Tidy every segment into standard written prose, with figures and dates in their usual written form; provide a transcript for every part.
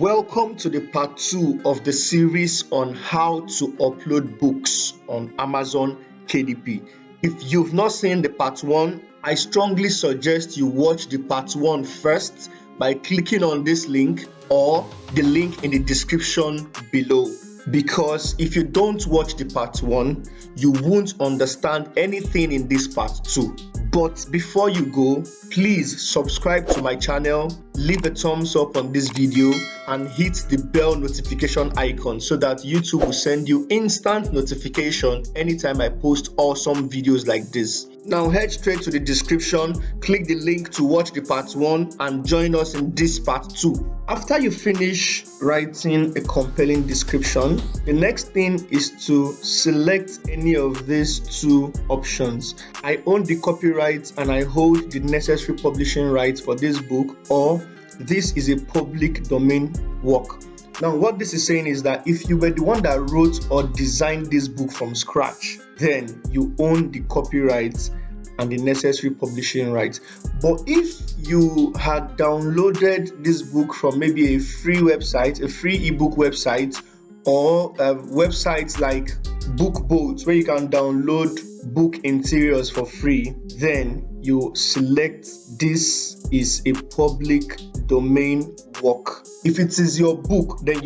Welcome to the part 2 of the series on how to upload books on Amazon KDP. If you've not seen the part 1, I strongly suggest you watch the part 1 first by clicking on this link or the link in the description below. Because if you don't watch the part 1, you won't understand anything in this part 2. But before you go, please subscribe to my channel, leave a thumbs up on this video and hit the bell notification icon so that YouTube will send you instant notification anytime I post awesome videos like this. Now head straight to the description, click the link to watch the part 1 and join us in this part 2. After you finish writing a compelling description, the next thing is to select any of these two options. I own the copyright and I hold the necessary publishing rights for this book, or this is a public domain work. Now what this is saying is that if you were the one that wrote or designed this book from scratch, then you own the copyrights and the necessary publishing rights. But if you had downloaded this book from maybe a free website, a free ebook website, or websites like BookBoat where you can download book interiors for free, then you select this is a public domain work. If it is your book, then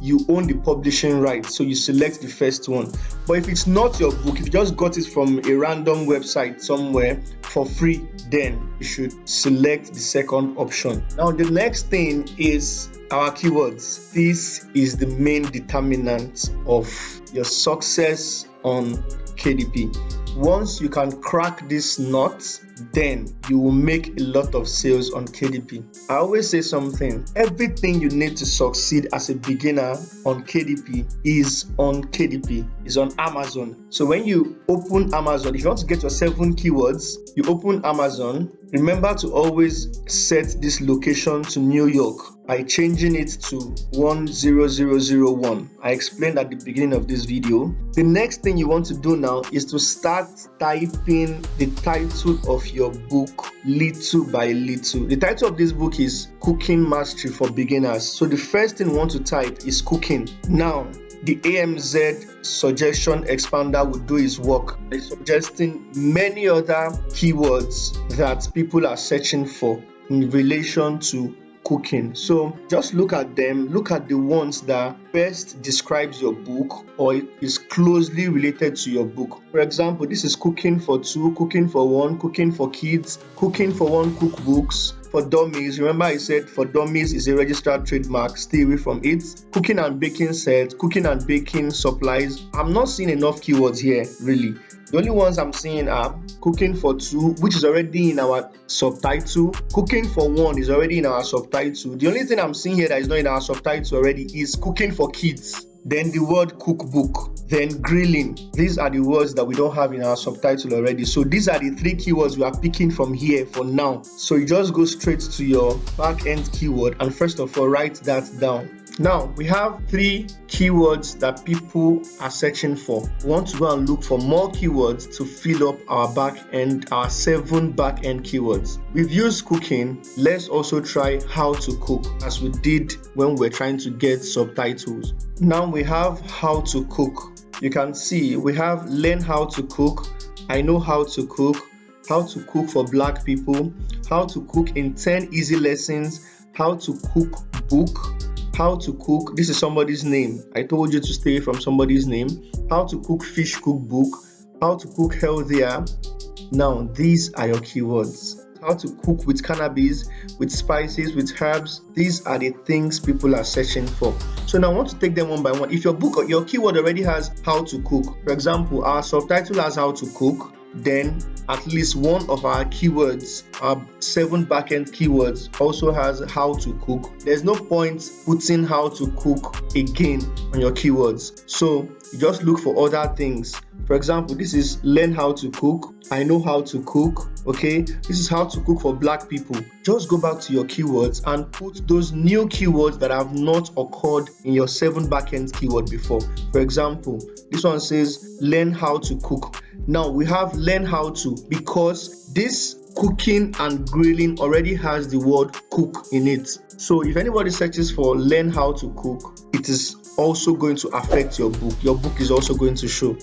you own the publishing rights, so you select the first one. But if it's not your book, if you just got it from a random website somewhere for free, then you should select the second option. Now the next thing is our keywords. This is the main determinant of your success on KDP. Once you can crack this nut, then you will make a lot of sales on KDP. I always say something: everything you need to succeed as a beginner on KDP is on KDP, is on Amazon. So when you open Amazon, if you want to get your 7 keywords, you open Amazon. Remember to always set this location to New York by changing it to 10001. I explained at the beginning of this video. The next thing you want to do now is to start typing the title of your book little by little. The title of this book is Cooking Mastery for Beginners. So the first thing you want to type is cooking. Now, the AMZ suggestion expander will do its work by suggesting many other keywords that people are searching for in relation to cooking. So just look at them, look at the ones that best describes your book or is closely related to your book. For example, this is cooking for 2, cooking for 1, cooking for kids, cooking for 1 cookbooks. For dummies, remember I said for dummies is a registered trademark, stay away from it. Cooking and baking sets, cooking and baking supplies. I'm not seeing enough keywords here, really. The only ones I'm seeing are cooking for 2, which is already in our subtitle. Cooking for 1 is already in our subtitle. The only thing I'm seeing here that is not in our subtitle already is cooking for kids. Then the word cookbook, then grilling. These are the words that we don't have in our subtitle already. So these are the 3 keywords we are picking from here for now. So you just go straight to your back end keyword and first of all write that down. Now we have 3 keywords that people are searching for. We want to go and look for more keywords to fill up our back end, our 7 back end keywords. We've used cooking. Let's also try how to cook, as we did when we're trying to get subtitles. Now we have how to cook. You can see we have learn how to cook, I know how to cook for black people, how to cook in 10 easy lessons, how to cook book, how to cook, this is somebody's name, I told you to stay from somebody's name, how to cook fish cookbook, how to cook healthier. Now these are your keywords. How to cook with cannabis, with spices, with herbs. These are the things people are searching for. So now I want to take them one by one. If your book or your keyword already has how to cook, for example, our subtitle has how to cook, then at least one of our keywords, our 7 backend keywords, also has how to cook. There's no point putting how to cook again on your keywords. So you just look for other things. For example, this is learn how to cook, I know how to cook. Okay, this is how to cook for black people. Just go back to your keywords and put those new keywords that have not occurred in your 7 backend keyword before. For example, this one says learn how to cook. Now we have learn how to because this cooking and grilling already has the word cook in it. So if anybody searches for learn how to cook, it is also going to affect your book. Your book is also going to show.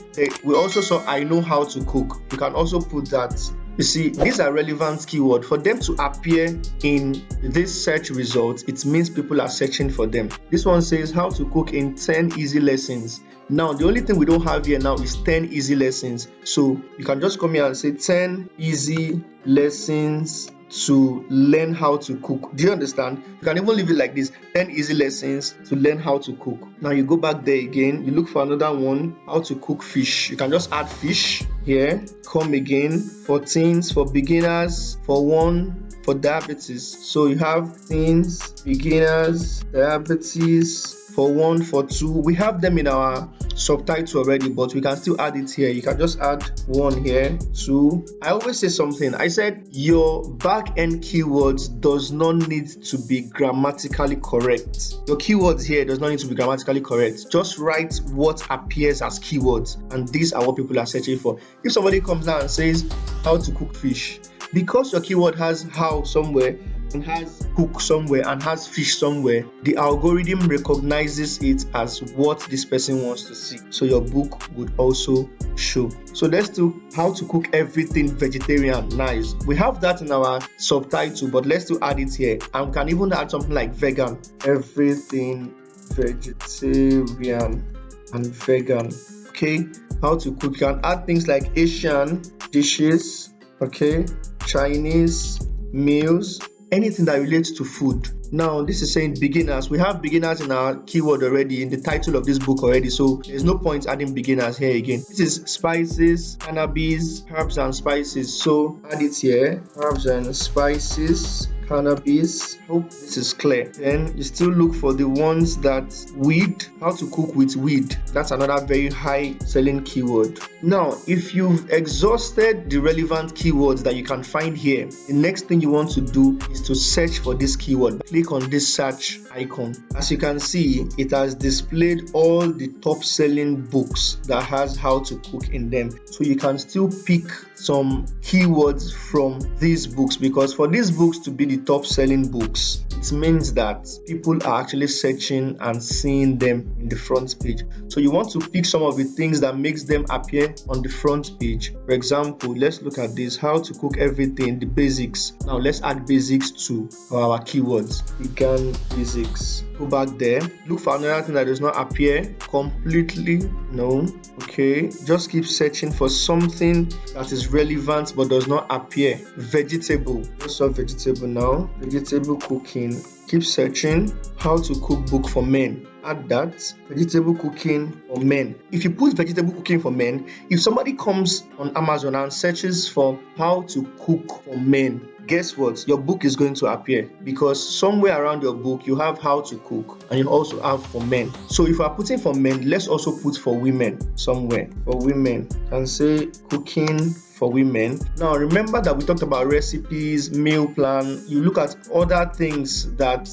We also saw I know how to cook. You can also put that. You see, these are relevant keywords. For them to appear in this search results, it means people are searching for them. This one says how to cook in 10 easy lessons. Now, the only thing we don't have here now is 10 easy lessons. So you can just come here and say 10 easy lessons to learn how to cook. Do you understand? You can even leave it like this: 10 easy lessons to learn how to cook. Now you go back there again, you look for another one, how to cook fish. You can just add fish here. Come again, for teens, for beginners, for one, for diabetes. So you have teens, beginners, diabetes, for one, for two. We have them in our subtitle already, but we can still add it here. You can just add one here, two. I always say something. I said your back-end keywords does not need to be grammatically correct. Your keywords here does not need to be grammatically correct. Just write what appears as keywords, and these are what people are searching for. If somebody comes down and says how to cook fish, because your keyword has how somewhere and has cook somewhere and has fish somewhere, the algorithm recognizes it as what this person wants to see. So your book would also show. So let's do how to cook everything vegetarian. Nice. We have that in our subtitle, but let's do add it here. And we can even add something like vegan. Everything vegetarian and vegan. Okay. How to cook. You can add things like Asian dishes. Okay. Chinese meals. Anything that relates to food. Now this is saying beginners. We have beginners in our keyword already, in the title of this book already, so there's no point adding beginners here again. This is spices, cannabis, herbs and spices, so add it here. Herbs and spices, cannabis. Hope this is clear. Then you still look for the ones that weed, how to cook with weed. That's another very high selling keyword. Now if you've exhausted the relevant keywords that you can find here, the next thing you want to do is to search for this keyword. Click on this search icon. As you can see, it has displayed all the top selling books that has how to cook in them. So you can still pick some keywords from these books, because for these books to be the top selling books, it means that people are actually searching and seeing them in the front page. So you want to pick some of the things that makes them appear on the front page. For example, let's look at this: how to cook everything, the basics. Now let's add basics to our keywords. Vegan basics. Go back there, look for another thing that does not appear completely. No. Okay, just keep searching for something that is relevant but does not appear. Vegetable. Let's saw vegetable now. Vegetable cooking. Keep searching. How to cook book for men. Add that. Vegetable cooking for men. If you put vegetable cooking for men, if somebody comes on Amazon and searches for how to cook for men, guess what? Your book is going to appear, because somewhere around your book you have how to cook and you also have for men. So if you are putting for men, let's also put for women somewhere. For women, and say cooking for women. Now remember that we talked about recipes, meal plan. You look at other things that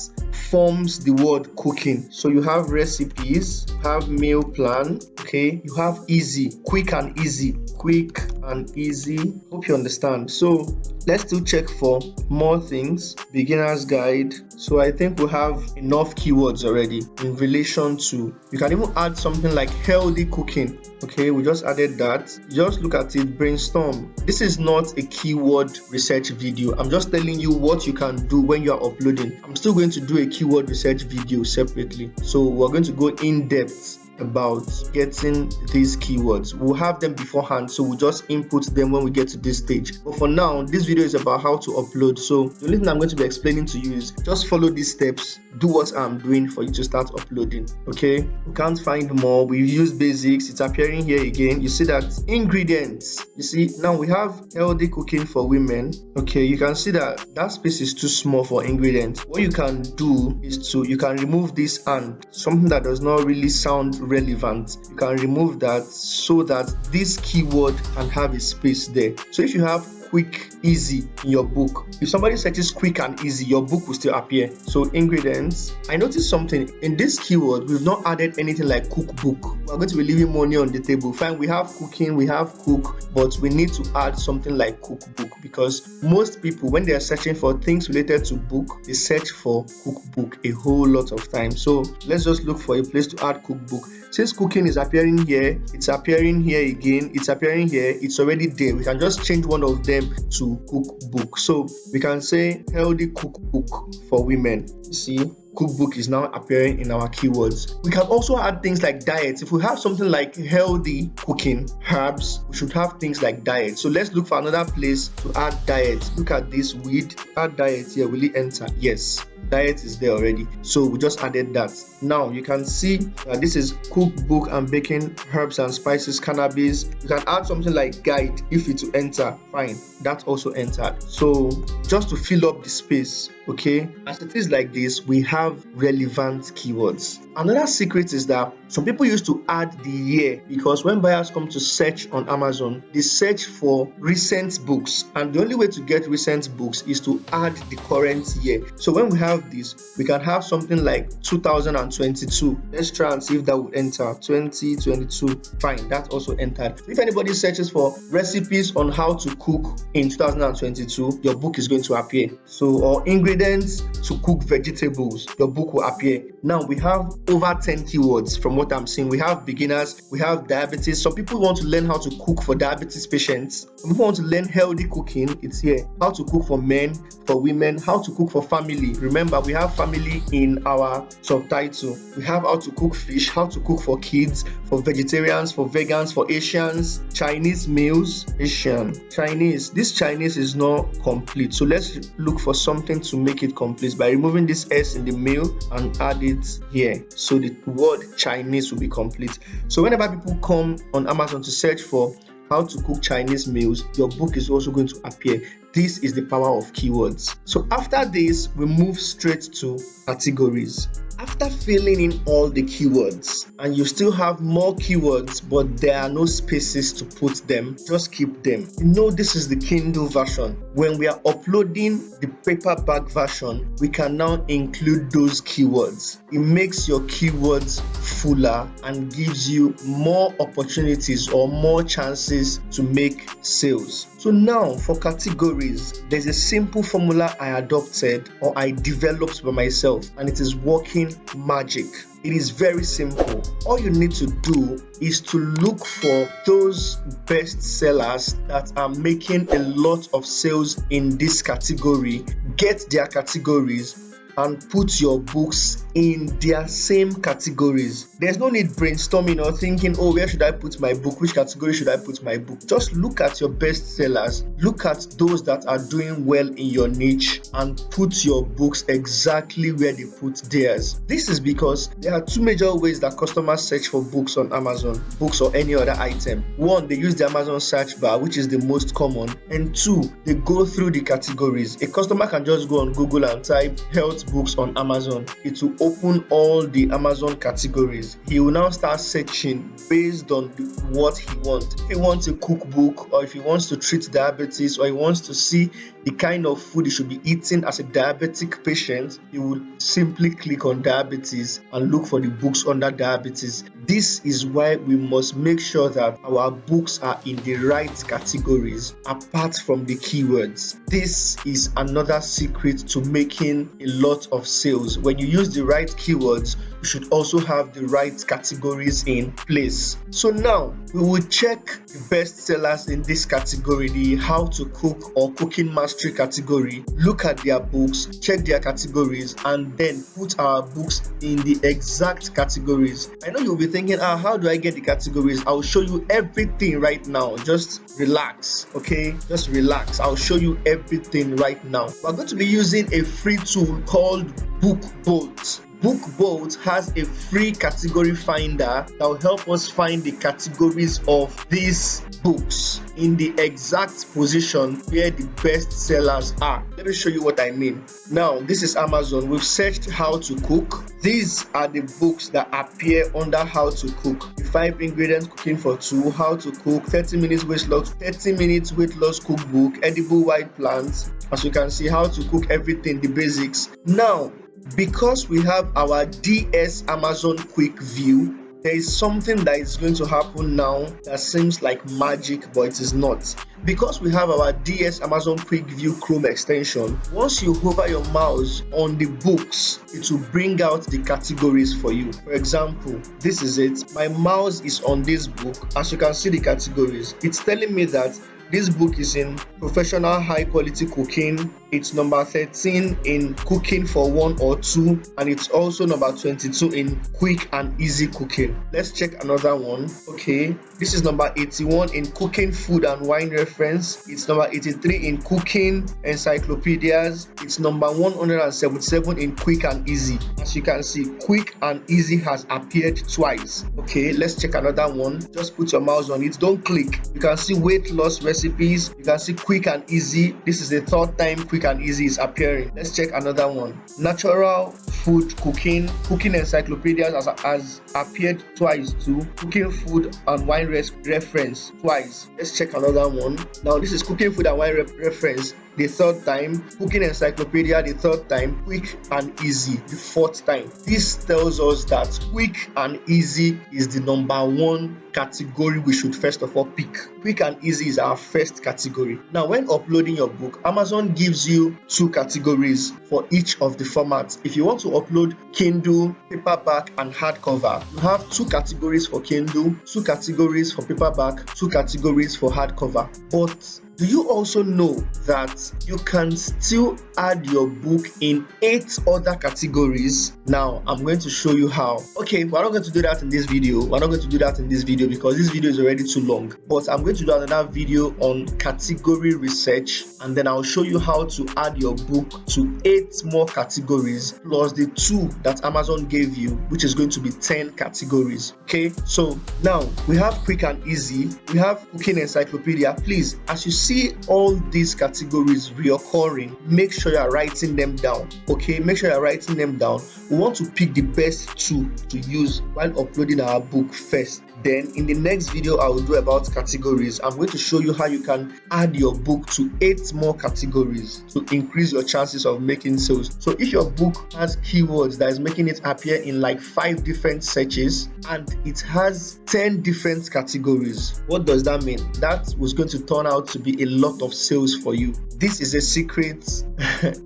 forms the word cooking. So you have recipes, you have meal plan, okay, you have easy, quick and easy. Quick and easy. Hope you understand. So let's still check for more things. Beginner's guide. So I think we have enough keywords already in relation to, you can even add something like healthy cooking. Okay, we just added that. Just look at it, brainstorm. This is not a keyword research video. I'm just telling you what you can do when you are uploading. I'm still going to do a keyword research video separately. So we're going to go in depth about getting these keywords. We'll have them beforehand, so we'll just input them when we get to this stage. But for now, this video is about how to upload. So the only thing I'm going to be explaining to you is just follow these steps, do what I'm doing for you to start uploading. Okay, we can't find more. We've used basics, it's appearing here again. You see that ingredients, you see now we have healthy cooking for women. Okay, you can see that that space is too small for ingredients. What you can do is you can remove this and something that does not really sound relevant. You can remove that so that this keyword can have a space there. So if you have quick, easy in your book. If somebody searches quick and easy, your book will still appear. So ingredients. I noticed something in this keyword. We've not added anything like cookbook. We're going to be leaving money on the table. Fine, we have cooking, we have cook, but we need to add something like cookbook, because most people, when they are searching for things related to book, they search for cookbook a whole lot of time. So let's just look for a place to add cookbook. Since cooking is appearing here, it's appearing here again, it's appearing here, it's already there. We can just change one of them to cookbook. So we can say healthy cookbook for women. You see, cookbook is now appearing in our keywords. We can also add things like diet. If we have something like healthy cooking, herbs, we should have things like diet. So let's look for another place to add diet. Look at this weed, add diet here. Will it enter? Yes, diet is there already, so we just added that. Now you can see this is cookbook and baking, herbs and spices, cannabis. You can add something like guide if it will enter. Fine, that also entered. So just to fill up the space, okay, as it is like this, we have relevant keywords. Another secret is that some people used to add the year, because when buyers come to search on Amazon, they search for recent books, and the only way to get recent books is to add the current year. So when we have this, we can have something like 2022. Let's try and see if that would enter. 2022. Fine, that also entered. If anybody searches for recipes on how to cook in 2022, your book is going to appear. So, or ingredients to cook vegetables, your book will appear. Now we have over 10 keywords from what I'm seeing. We have beginners, we have diabetes. Some people want to learn how to cook for diabetes patients. Some people want to learn healthy cooking. It's here. How to cook for men, for women, how to cook for family. Remember, we have family in our subtitle. We have how to cook fish, how to cook for kids, for vegetarians, for vegans, for Asians, Chinese meals, Asian, Chinese. This Chinese is not complete. So let's look for something to make it complete by removing this S in the meal and add it here. So the word Chinese will be complete. So whenever people come on Amazon to search for how to cook Chinese meals, your book is also going to appear. This is the power of keywords. So after this, we move straight to categories. After filling in all the keywords and you still have more keywords but there are no spaces to put them, just keep them. You know, this is the Kindle version. When we are uploading the paperback version, we can now include those keywords. It makes your keywords fuller and gives you more opportunities or more chances to make sales. So now for categories, there's a simple formula I adopted or I developed by myself, and it is working magic. It is very simple. All you need to do is to look for those best sellers that are making a lot of sales in this category, get their categories, and put your books in their same categories. There's no need brainstorming or thinking, oh, where should I put my book? Which category should I put my book? Just look at your best sellers. Look at those that are doing well in your niche and put your books exactly where they put theirs. This is because there are two major ways that customers search for books on Amazon, books or any other item. One, they use the Amazon search bar, which is the most common. And two, they go through the categories. A customer can just go on Google and type health books on Amazon. It will open all the Amazon categories. He will now start searching based on what he wants. If he wants a cookbook, or if he wants to treat diabetes, or he wants to see the kind of food he should be eating as a diabetic patient, he will simply click on diabetes and look for the books under diabetes. This is why we must make sure that our books are in the right categories apart from the keywords. This is another secret to making a lot of sales. When you use the right keywords, you should also have the right categories in place. So now we will check the best sellers in this category, the how to cook or cooking mastery category. Look at their books, check their categories, and then put our books in the exact categories. I know you'll be thinking, how do I get the categories? I'll show you everything right now. Just relax, okay? Just relax. I'll show you everything right now. We're going to be using a free tool called BookBolt. BookBolt has a free category finder that will help us find the categories of these books in the exact position where the best sellers are. Let me show you what I mean. Now, this is Amazon. We've searched how to cook. These are the books that appear under how to cook. The 5 ingredients cooking for 2, how to cook, 30 minutes weight loss cookbook, edible white plants. As you can see, how to cook everything, the basics. Now, because we have our DS Amazon Quick View, there is something that is going to happen now that seems like magic, but it is not. Because we have our DS Amazon Quick View Chrome extension, once you hover your mouse on the books, it will bring out the categories for you. For example, this is it. My mouse is on this book. As you can see the categories, it's telling me that this book is in professional high quality cooking. It's number 13 in cooking for 1 or 2, and it's also number 22 in quick and easy cooking. Let's check another one. Okay, this is number 81 in cooking food and wine reference. It's number 83 in cooking encyclopedias. It's number 177 in quick and easy. As you can see, quick and easy has appeared twice. Okay, let's check another one. Just put your mouse on it, don't click. You can see weight loss recipes. You can see quick and easy. This is the 3rd time quick and easy is appearing. Let's check another one. Natural food cooking encyclopedias has appeared twice too. Cooking food and wine reference twice. Let's check another one. Now this is cooking food and wine reference the 3rd time, cooking encyclopedia the 3rd time, quick and easy the 4th time. This tells us that quick and easy is the number 1 category we should first of all pick. Quick and easy is our first category. Now, when uploading your book, Amazon gives you 2 categories for each of the formats. If you want to upload Kindle, paperback, and hardcover, you have 2 categories for Kindle, 2 categories for paperback, 2 categories for hardcover. But do you also know that you can still add your book in 8 other categories? Now, I'm going to show you how. Okay, we're not going to do that in this video. Because this video is already too long. But I'm going to do another video on category research, and then I'll show you how to add your book to 8 more categories plus the 2 that Amazon gave you, which is going to be 10 categories. Okay, so now we have quick and easy, we have cooking encyclopedia. Please, as you see all these categories reoccurring, make sure you are writing them down. Okay, make sure you are writing them down. We want to pick the best 2 to use while uploading our book first. Then in the next video I will do about categories. I'm going to show you how you can add your book to 8 more categories to increase your chances of making sales. So if your book has keywords that is making it appear in like 5 different searches and it has 10 different categories, what does that mean? That was going to turn out to be a lot of sales for you. This is a secret.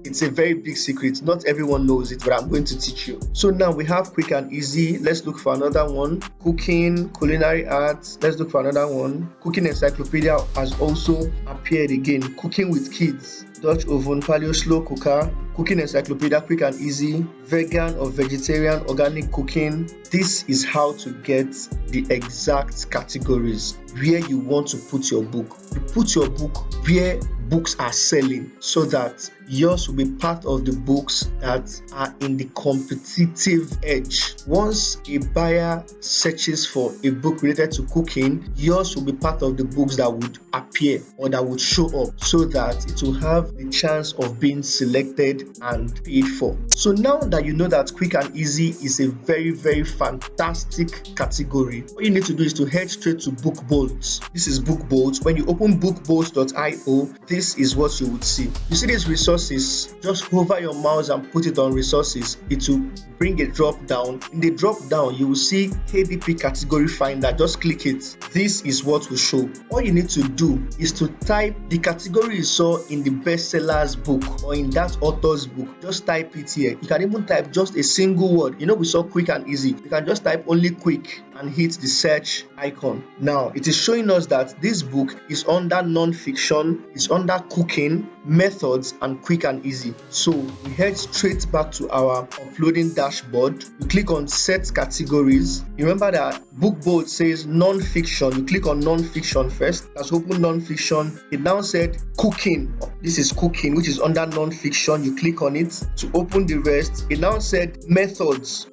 It's a very big secret. Not everyone knows it, but I'm going to teach you. So now we have quick and easy. Let's look for another one. Cooking, culinary arts. Let's look for another one. Cooking encyclopedia has also appeared again. Cooking with kids, Dutch oven, paleo slow cooker, cooking encyclopedia, quick and easy, vegan or vegetarian, organic cooking. This is how to get the exact categories where you want to put your book. You put your book where books are selling so that yours will be part of the books that are in the competitive edge. Once a buyer searches for a book related to cooking, yours will be part of the books that would appear or that would show up so that it will have the chance of being selected and paid for. So now that you know that quick and easy is a very, very fantastic category, all you need to do is to head straight to BookBolt. This is BookBolt. When you open bookbolt.io, this is what you would see. You see these resources, just hover your mouse and put it on resources. It will bring a drop down. In the drop down, you will see KDP Category Finder. Just click it. This is what will show. All you need to do is to type the category you saw in the bestseller's book or in that author's book. Just type it here. You can even type just a single word. You know, we saw quick and easy. You can just type only quick and hit the search icon. Now it is showing us that this book is under non-fiction, it's under under cooking, methods, and quick and easy. So we head straight back to our uploading dashboard. You click on set categories. You remember that book board says non-fiction. You click on non-fiction first. Let's open non-fiction. It now said cooking. This is cooking, which is under non-fiction. You click on it to open the rest. It now said methods,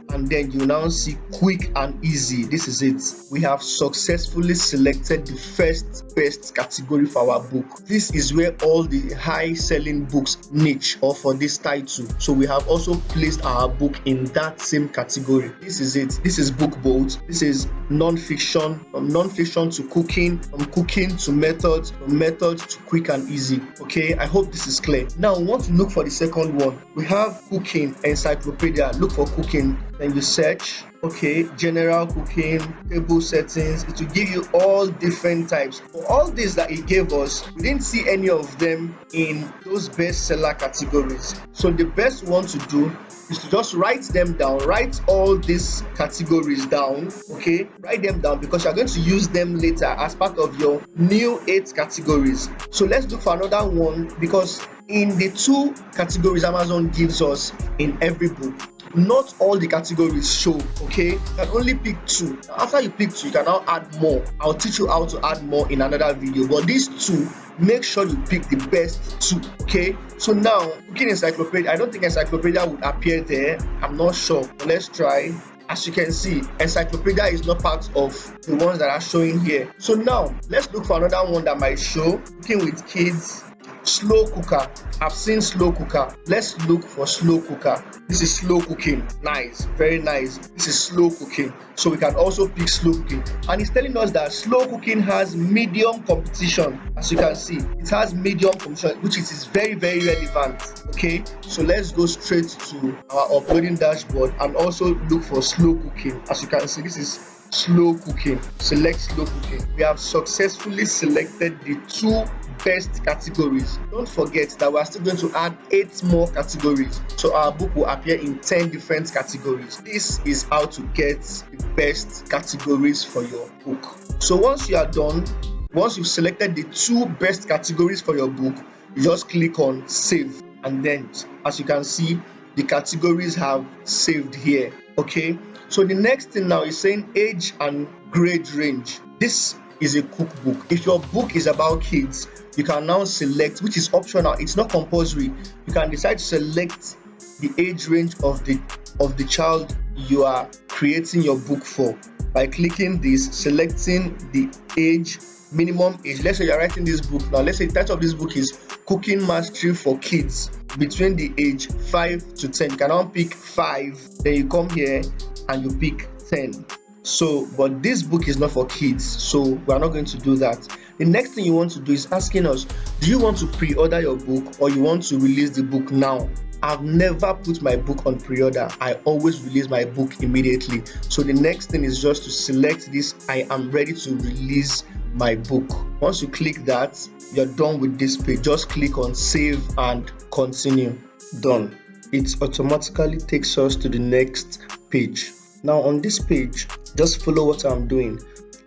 and then you now see quick and easy. This is it. We have successfully selected the first best category for our book. This is where all the high selling books niche or for this title. So we have also placed our book in that same category. This is it. This is book bold. This is non-fiction, from non-fiction to cooking, from cooking to methods, from methods to quick and easy. Okay, I hope this is clear. Now we want to look for the second one. We have cooking, encyclopedia. Look for cooking, then you search. Okay, general cooking, table settings. It will give you all different types. For all these that it gave us, we didn't see any of them in those bestseller categories. So the best one to do is to just write them down. Write all these categories down. Okay, write them down because you're going to use them later as part of your new 8 categories. So let's look for another one, because in the 2 categories Amazon gives us in every book, not all the categories show. Okay, you can only pick 2. After you pick 2, you can now add more. I'll teach you how to add more in another video, but these 2, make sure you pick the best 2. Okay, so now cooking encyclopedia, I don't think encyclopedia would appear there. I'm not sure, but let's try. As you can see, encyclopedia is not part of the ones that are showing here. So now let's look for another one that might show. Cooking with kids, slow cooker. I've seen slow cooker. Let's look for slow cooker. This is slow cooking. Nice, very nice. This is slow cooking. So we can also pick slow cooking. And it's telling us that slow cooking has medium competition. As you can see, it has medium competition, which is very, very relevant. Okay, so let's go straight to our uploading dashboard and also look for slow cooking. As you can see, this is slow cooking. Select slow cooking. We have successfully selected the 2 best categories. Don't forget that we are still going to add 8 more categories, so our book will appear in 10 different categories. This is how to get the best categories for your book. So once you are done, once you've selected the 2 best categories for your book, you just click on save, and then as you can see, the categories have saved here. Okay, so the next thing now is saying age and grade range. This is a cookbook. If your book is about kids, you can now select, which is optional, it's not compulsory. You can decide to select the age range of the child you are creating your book for by clicking this, selecting the age, minimum age. Let's say you're writing this book now. Let's say the title of this book is Cooking Mastery for Kids between the age 5 to 10. You can now pick 5, then you come here and you pick 10. So, but this book is not for kids, so we're not going to do that. The next thing you want to do is asking us, do you want to pre-order your book or you want to release the book now? I've never put my book on pre-order. I always release my book immediately. So the next thing is just to select this, I am ready to release my book. Once you click that, you're done with this page. Just click on save and continue. Done. It automatically takes us to the next page. Now on this page, just follow what I'm doing.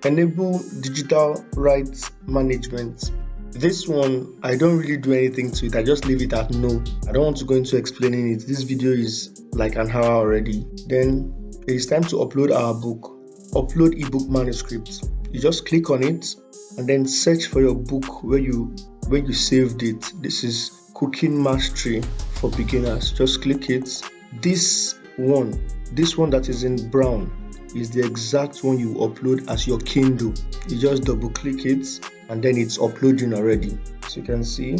Enable digital rights management. This one, I don't really do anything to it. I just leave it at no. I don't want to go into explaining it. This video is like an hour already. Then it's time to upload our book. Upload ebook manuscripts. You just click on it and then search for your book where you saved it. This is Cooking Mastery for Beginners. Just click it. This one that is in brown is the exact one you upload as your Kindle. You just double click it and then it's uploading already. So you can see,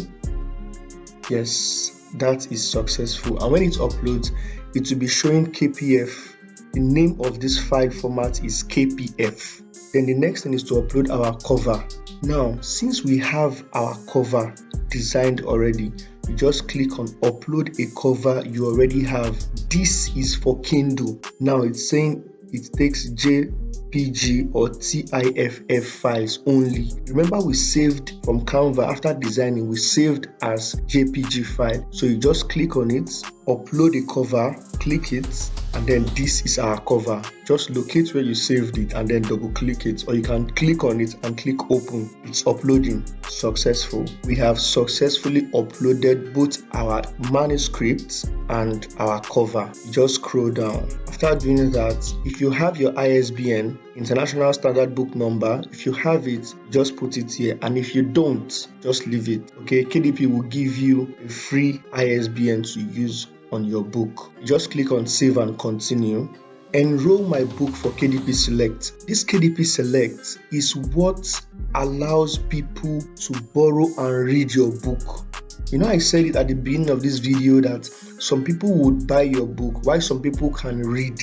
yes, that is successful. And when it uploads, it will be showing KPF. The name of this file format is KPF. Then the next thing is to upload our cover. Now, since we have our cover designed already, you just click on upload a cover you already have. This is for Kindle. Now it's saying it takes JPG or TIFF files only. Remember, we saved from Canva. After designing, we saved as JPG file. So you just click on it, upload a cover, click it, and then this is our cover. Just locate where you saved it and then double click it, or you can click on it and click open. It's uploading. Successful. We have successfully uploaded both our manuscripts and our cover. You just scroll down. After doing that, if you have your ISBN, International Standard Book Number, if you have it, just put it here, and if you don't, just leave it. Okay, KDP will give you a free ISBN to use on your book. You just click on save and continue. Enroll My Book for KDP Select. This KDP Select is what allows people to borrow and read your book. You know, I said it at the beginning of this video that some people would buy your book, while some people can read.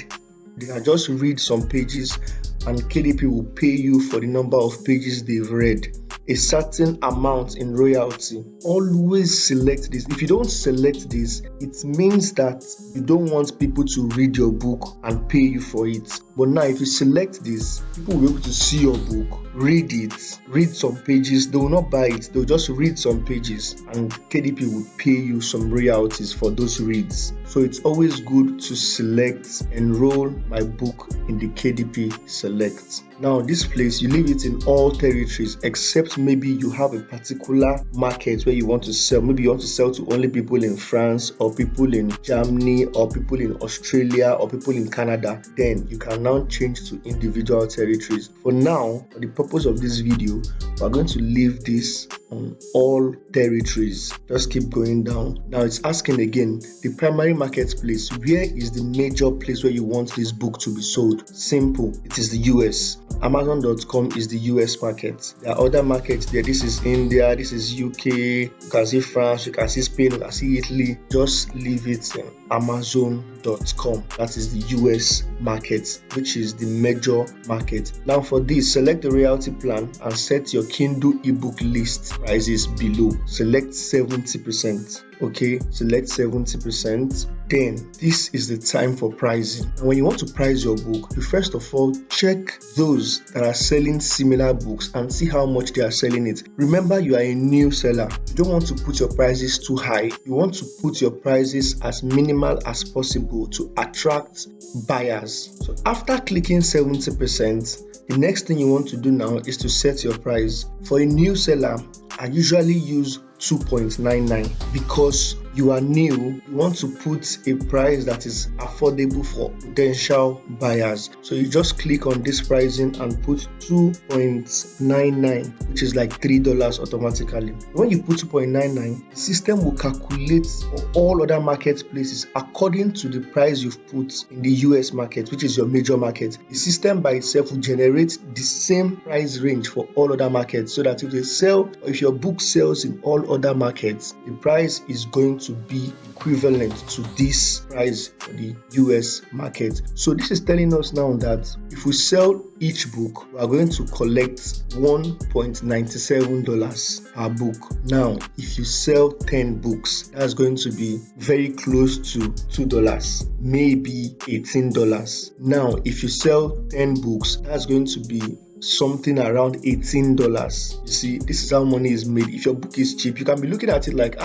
They can just read some pages and KDP will pay you for the number of pages they've read, a certain amount in royalty. Always select this. If you don't select this, it means that you don't want people to read your book and pay you for it. But now if you select this, people will be able to see your book, read it, read some pages. They will not buy it, they'll just read some pages, and KDP will pay you some royalties for those reads. So it's always good to select Enroll My Book in the KDP Select. Now this place, you leave it in all territories except maybe you have a particular market where you want to sell. Maybe you want to sell to only people in France, or people in Germany, or people in Australia, or people in Canada. Then you can now change to individual territories. For now, for the purpose of this video, we're going to leave this on all territories. Just keep going down. Now it's asking again, the primary marketplace. Where is the major place where you want this book to be sold? Simple. It is the US. Amazon.com is the US market. There are other markets there. This is India, this is UK, you can see France, you can see Spain, you can see Italy. Just leave it in Amazon.com. That is the US market, which is the major market. Now for this, select the royalty plan and set your Kindle ebook list prices below. Select 70%. Okay, select 70%. Then this is the time for pricing. And when you want to price your book, you first of all check those that are selling similar books and see how much they are selling it. Remember, you are a new seller. You don't want to put your prices too high. You want to put your prices as minimal as possible to attract buyers. So after clicking 70%, the next thing you want to do now is to set your price. For a new seller, I usually use 2.99 because you are new. You want to put a price that is affordable for potential buyers. So you just click on this pricing and put 2.99, which is like $3 automatically. When you put 2.99, the system will calculate for all other marketplaces according to the price you've put in the US market, which is your major market. The system by itself will generate the same price range for all other markets, so that if they sell, or if your book sells in all other markets, the price is going to be equivalent to this price for the US market. So this is telling us now that if we sell each book, we are going to collect $1.97 per book. Now if you sell 10 books, that's going to be very close to $2, maybe $18. Now if you sell 10 books, that's going to be something around $18. You see, this is how money is made. If your book is cheap, you can be looking at it like,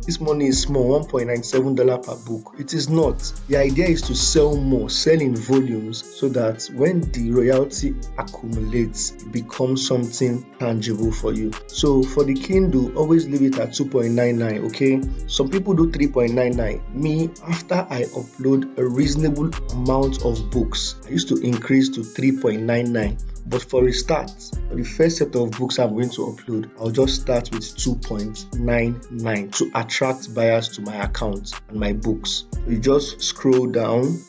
this money is small, $1.97 per book. It is not. The idea is to sell more, sell in volumes, so that when the royalty accumulates, it becomes something tangible for you. So for the Kindle, always leave it at 2.99. okay? Some people do 3.99. Me, after I upload a reasonable amount of books, I used to increase to 3.99. But for a start, for the first set of books I'm going to upload, I'll just start with 2.99 to attract buyers to my account and my books. So you just scroll down,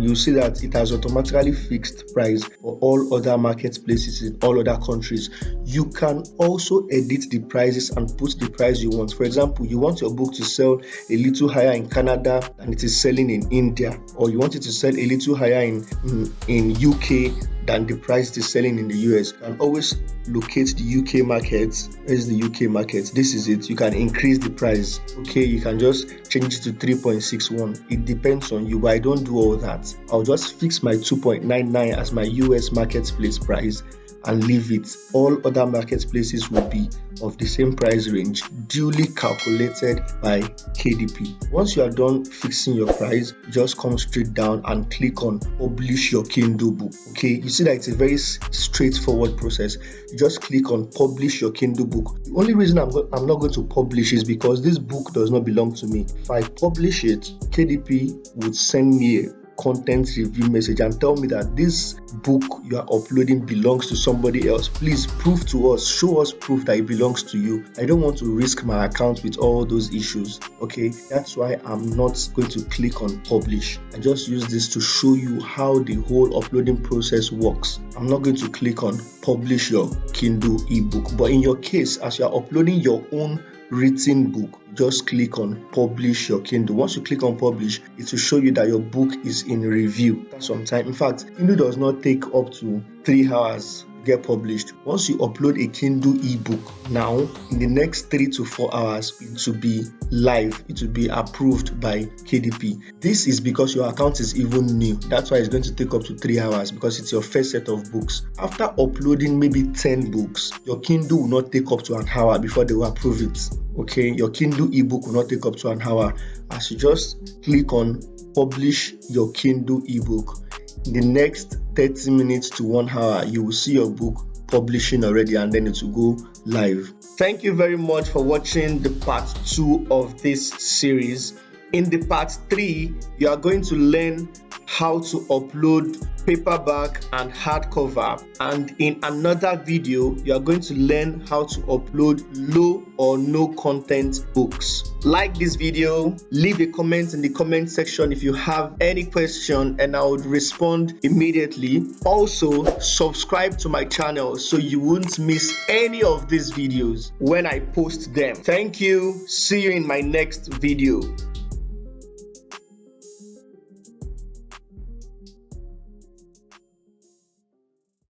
you'll see that it has automatically fixed price for all other marketplaces in all other countries. You can also edit the prices and put the price you want. For example, you want your book to sell a little higher in Canada than it is selling in India, or you want it to sell a little higher in UK than the price it is selling in the US. You can always locate the UK market. Where is the UK market? This is it. You can increase the price. Okay, you can just change it to 3.61. It depends on you, but I don't do all that. I'll just fix my 2.99 as my US marketplace price, and leave it. All other marketplaces will be of the same price range, duly calculated by KDP. Once you are done fixing your price, just come straight down and click on publish your Kindle book. Okay, you see that it's a very straightforward process. You just click on publish your Kindle book. The only reason I'm not going to publish is because this book does not belong to me. If I publish it, KDP would send me a content review message and tell me that this book you are uploading belongs to somebody else. Please prove to us, show us proof that it belongs to you. I don't want to risk my account with all those issues. Okay, that's why I'm not going to click on publish. I just use this to show you how the whole uploading process works. I'm not going to click on publish your Kindle ebook, but in your case, as you are uploading your own written book, just click on publish your Kindle. Once you click on publish, it will show you that your book is in review at some time. In fact, Kindle does not take up to 3 hours to get published. Once you upload a Kindle ebook, now in the next 3 to 4 hours, it will be live. It will be approved by KDP. This is because your account is even new. That's why it's going to take up to 3 hours, because it's your first set of books. After uploading maybe 10 books, your Kindle will not take up to an hour before they will approve it. Okay, your Kindle ebook will not take up to an hour. As you just click on publish your Kindle ebook, in the next 30 minutes to 1 hour, you will see your book publishing already, and then it will go live. Thank you very much for watching the part 2 of this series. In the part 3, you are going to learn how to upload paperback and hardcover, and in another video you are going to learn how to upload low or no content books. Like this video, leave a comment in the comment section if you have any question, and I would respond immediately. Also, subscribe to my channel so you won't miss any of these videos when I post them. Thank you. See you in my next video.